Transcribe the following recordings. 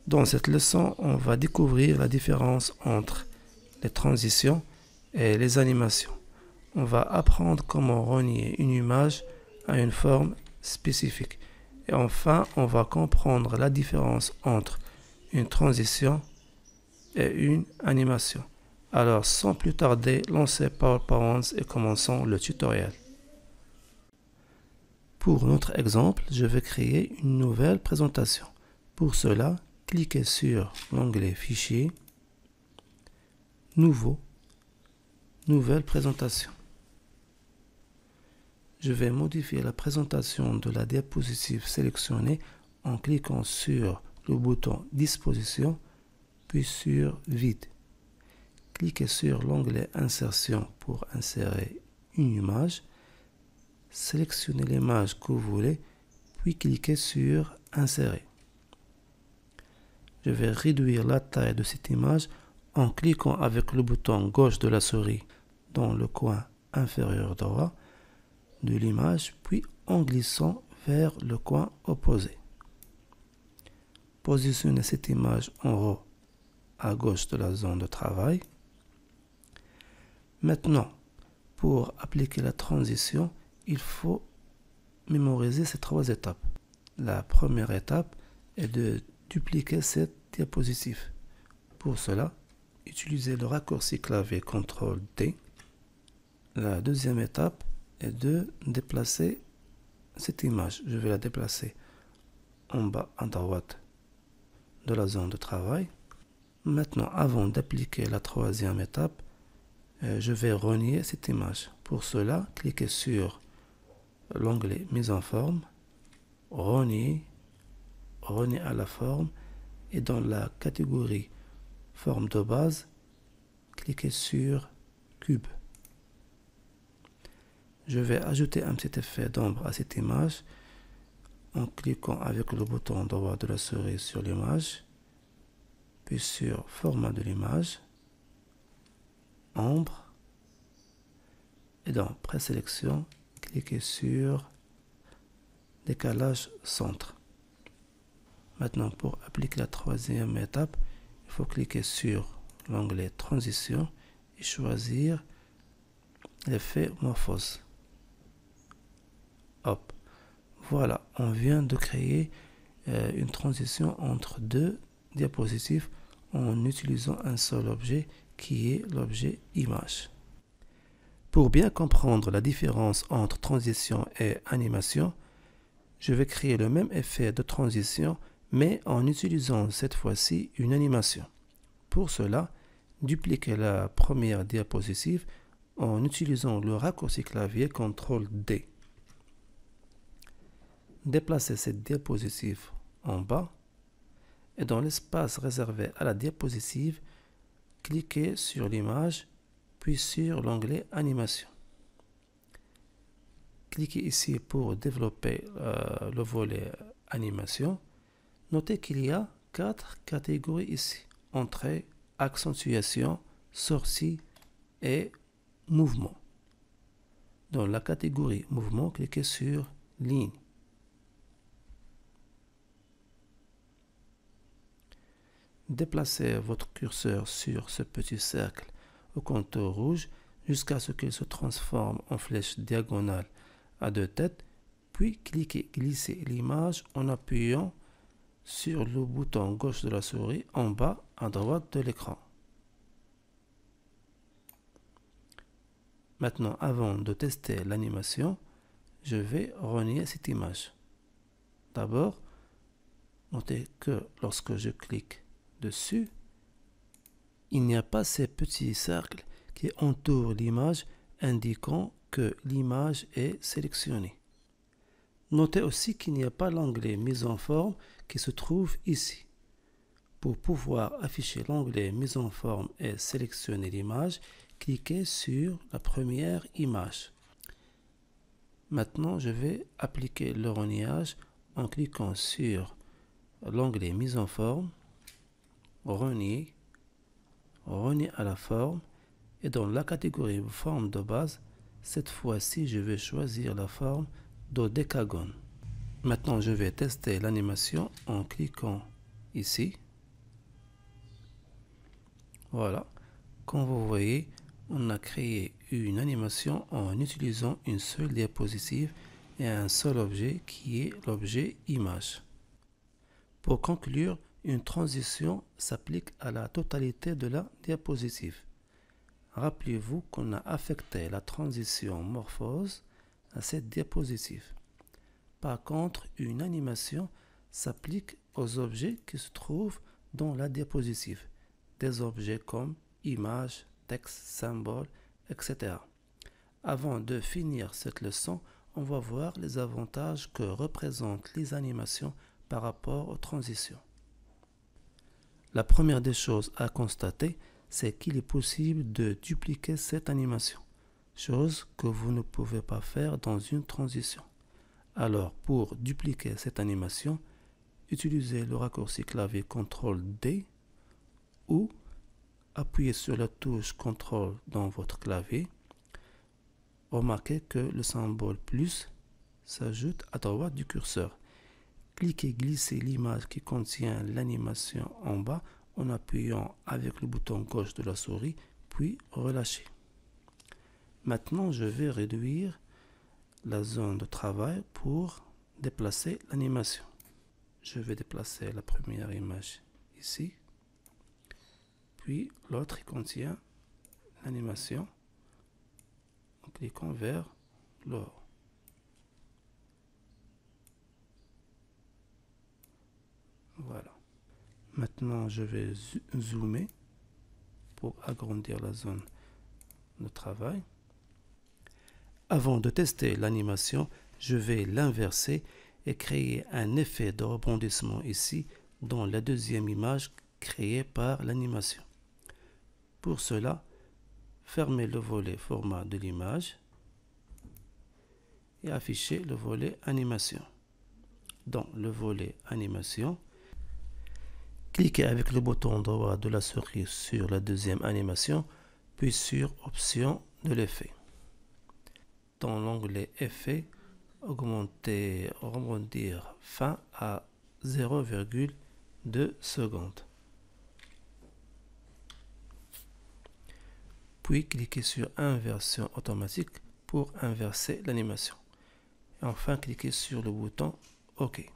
Dans cette leçon, on va découvrir la différence entre les transitions et les animations. On va apprendre comment relier une image à une forme spécifique. Et enfin, on va comprendre la différence entre une transition et une animation. Alors, sans plus tarder, lancez PowerPoint et commençons le tutoriel. Pour notre exemple, je vais créer une nouvelle présentation. Pour cela, cliquez sur l'onglet Fichier, Nouveau, Nouvelle présentation. Je vais modifier la présentation de la diapositive sélectionnée en cliquant sur le bouton Disposition, puis sur Vide. Cliquez sur l'onglet Insertion pour insérer une image. Sélectionnez l'image que vous voulez, puis cliquez sur Insérer. Je vais réduire la taille de cette image en cliquant avec le bouton gauche de la souris dans le coin inférieur droit de l'image, puis en glissant vers le coin opposé. Positionnez cette image en haut à gauche de la zone de travail. Maintenant, pour appliquer la transition, il faut mémoriser ces trois étapes. La première étape est de dupliquer cette diapositive. Pour cela, utilisez le raccourci clavier CTRL-D. La deuxième étape est de déplacer cette image. Je vais la déplacer en bas à droite de la zone de travail. Maintenant, avant d'appliquer la troisième étape, je vais renier cette image. Pour cela, cliquez sur l'onglet Mise en forme, renier à la forme et dans la catégorie Forme de base, cliquez sur Cube. Je vais ajouter un petit effet d'ombre à cette image en cliquant avec le bouton droit de la souris sur l'image, puis sur Format de l'image, Ombre, et dans Présélection, cliquez sur Décalage centre. Maintenant, pour appliquer la troisième étape, il faut cliquer sur l'onglet Transition et choisir l'effet Morphose. Hop. Voilà, on vient de créer une transition entre deux diapositives en utilisant un seul objet qui est l'objet image. Pour bien comprendre la différence entre transition et animation, je vais créer le même effet de transition mais en utilisant cette fois-ci une animation. Pour cela, dupliquez la première diapositive en utilisant le raccourci clavier CTRL-D. Déplacez cette diapositive en bas et dans l'espace réservé à la diapositive, cliquez sur l'image puis sur l'onglet Animation. Cliquez ici pour développer le volet Animation. Notez qu'il y a 4 catégories ici: entrée, accentuation, sortie et mouvement. Dans la catégorie mouvement, cliquez sur ligne. Déplacez votre curseur sur ce petit cercle au contour rouge jusqu'à ce qu'il se transforme en flèche diagonale à deux têtes, puis cliquez glisser l'image en appuyant sur le bouton gauche de la souris en bas à droite de l'écran. Maintenant, avant de tester l'animation, je vais renier cette image. D'abord, notez que lorsque je clique dessus, il n'y a pas ces petits cercles qui entourent l'image indiquant que l'image est sélectionnée. Notez aussi qu'il n'y a pas l'onglet Mise en forme qui se trouve ici. Pour pouvoir afficher l'onglet Mise en forme et sélectionner l'image, cliquez sur la première image. Maintenant, je vais appliquer le reniage en cliquant sur l'onglet Mise en forme, renier à la forme et dans la catégorie Forme de base, cette fois-ci, je vais choisir la forme dodécagone. Maintenant, je vais tester l'animation en cliquant ici Voilà, comme vous voyez, on a créé une animation en utilisant une seule diapositive et un seul objet qui est l'objet image. Pour conclure, une transition s'applique à la totalité de la diapositive. Rappelez-vous qu'on a affecté la transition morphose à cette diapositive. Par contre, une animation s'applique aux objets qui se trouvent dans la diapositive, des objets comme images, texte, symboles, etc. Avant de finir cette leçon, on va voir les avantages que représentent les animations par rapport aux transitions. La première des choses à constater, c'est qu'il est possible de dupliquer cette animation, chose que vous ne pouvez pas faire dans une transition. Alors, pour dupliquer cette animation, utilisez le raccourci clavier CTRL-D ou appuyez sur la touche CTRL dans votre clavier. Remarquez que le symbole plus s'ajoute à droite du curseur. Cliquez glisser l'image qui contient l'animation en bas en appuyant avec le bouton gauche de la souris, puis relâchez. Maintenant, je vais réduire la zone de travail pour déplacer l'animation. Je vais déplacer la première image ici, puis l'autre qui contient l'animation en cliquant vers le haut. Voilà. Maintenant, je vais zoomer pour agrandir la zone de travail. Avant de tester l'animation, je vais l'inverser et créer un effet de rebondissement ici dans la deuxième image créée par l'animation. Pour cela, fermez le volet format de l'image et affichez le volet animation. Dans le volet animation, cliquez avec le bouton droit de la souris sur la deuxième animation, puis sur Options de l'effet. Dans l'onglet Effet, augmentez rebondir fin à 0,2 secondes. Puis cliquez sur Inversion automatique pour inverser l'animation. Et enfin, cliquez sur le bouton OK.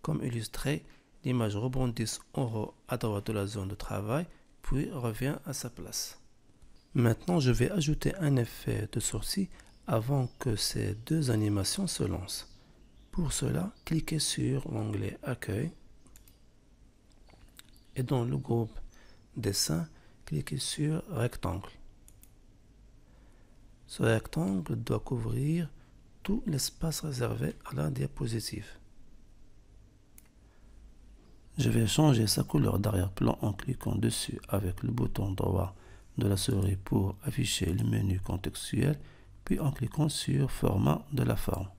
Comme illustré, l'image rebondit en haut à droite de la zone de travail, puis revient à sa place. Maintenant, je vais ajouter un effet de sourcil avant que ces deux animations se lancent. Pour cela, cliquez sur l'onglet Accueil et dans le groupe Dessin, cliquez sur Rectangle. Ce rectangle doit couvrir tout l'espace réservé à la diapositive. Je vais changer sa couleur d'arrière-plan en cliquant dessus avec le bouton droit de la souris pour afficher le menu contextuel, puis en cliquant sur Format de la forme.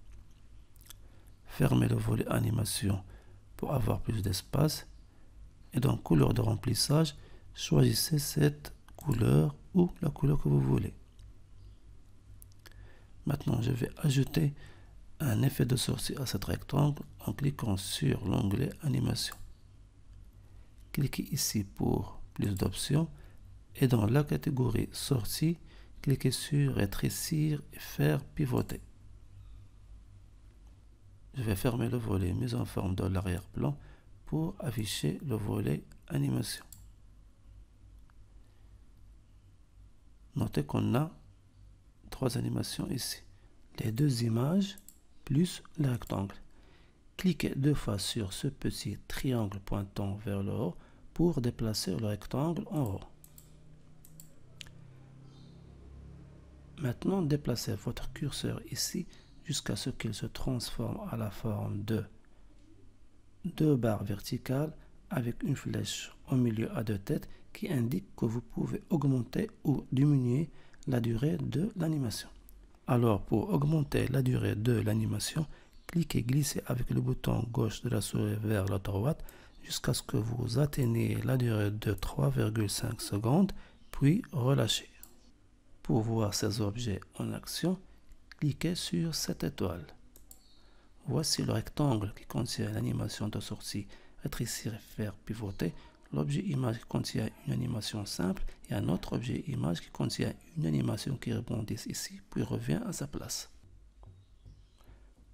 Fermez le volet Animation pour avoir plus d'espace et dans Couleur de remplissage, choisissez cette couleur ou la couleur que vous voulez. Maintenant, je vais ajouter un effet de sourcil à cet rectangle en cliquant sur l'onglet Animation. Cliquez ici pour plus d'options et dans la catégorie Sourcil, cliquez sur Rétrécir et faire pivoter. Je vais fermer le volet Mise en forme de l'arrière-plan pour afficher le volet Animation. Notez qu'on a trois animations ici. Les deux images plus le rectangle. Cliquez deux fois sur ce petit triangle pointant vers le haut pour déplacer le rectangle en haut. Maintenant, déplacez votre curseur ici jusqu'à ce qu'il se transforme à la forme de deux barres verticales avec une flèche au milieu à deux têtes qui indique que vous pouvez augmenter ou diminuer la durée de l'animation. Alors, pour augmenter la durée de l'animation, cliquez glisser avec le bouton gauche de la souris vers la droite jusqu'à ce que vous atteigniez la durée de 3,5 secondes, puis relâchez. Pour voir ces objets en action, cliquez sur cette étoile. Voici le rectangle qui contient l'animation de sourcil rétrécir et faire pivoter l'objet image qui contient une animation simple et un autre objet image qui contient une animation qui rebondit ici puis revient à sa place.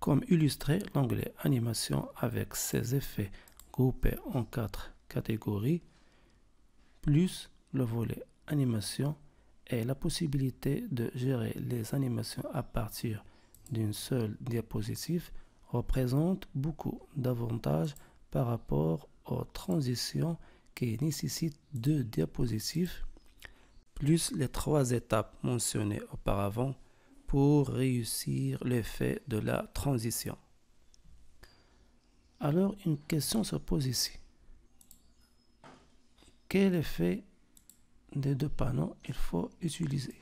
Comme illustré, l'onglet Animation avec ses effets groupés en 4 catégories, plus le volet Animation et la possibilité de gérer les animations à partir d'une seule diapositive représente beaucoup d'avantages par rapport aux transitions qui nécessitent 2 diapositives, plus les 3 étapes mentionnées auparavant pour réussir l'effet de la transition. Alors une question se pose ici. Quel effet des 2 panneaux il faut utiliser?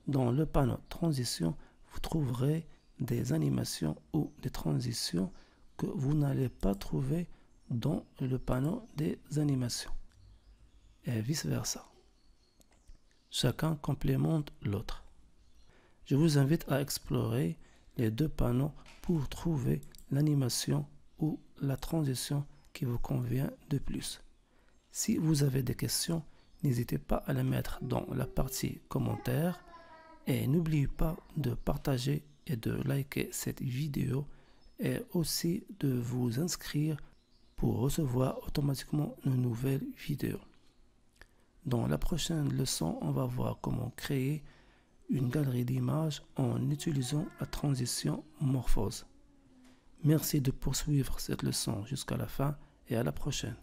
Dans le panneau transition, vous trouverez des animations ou des transitions que vous n'allez pas trouver dans le panneau des animations et vice versa. Chacun complémente l'autre. Je vous invite à explorer les 2 panneaux pour trouver l'animation ou la transition qui vous convient de plus. Si vous avez des questions, n'hésitez pas à les mettre dans la partie commentaires et n'oubliez pas de partager et de liker cette vidéo et aussi de vous inscrire pour recevoir automatiquement nos nouvelles vidéos. Dans la prochaine leçon, on va voir comment créer une galerie d'images en utilisant la transition morphose. Merci de poursuivre cette leçon jusqu'à la fin et à la prochaine.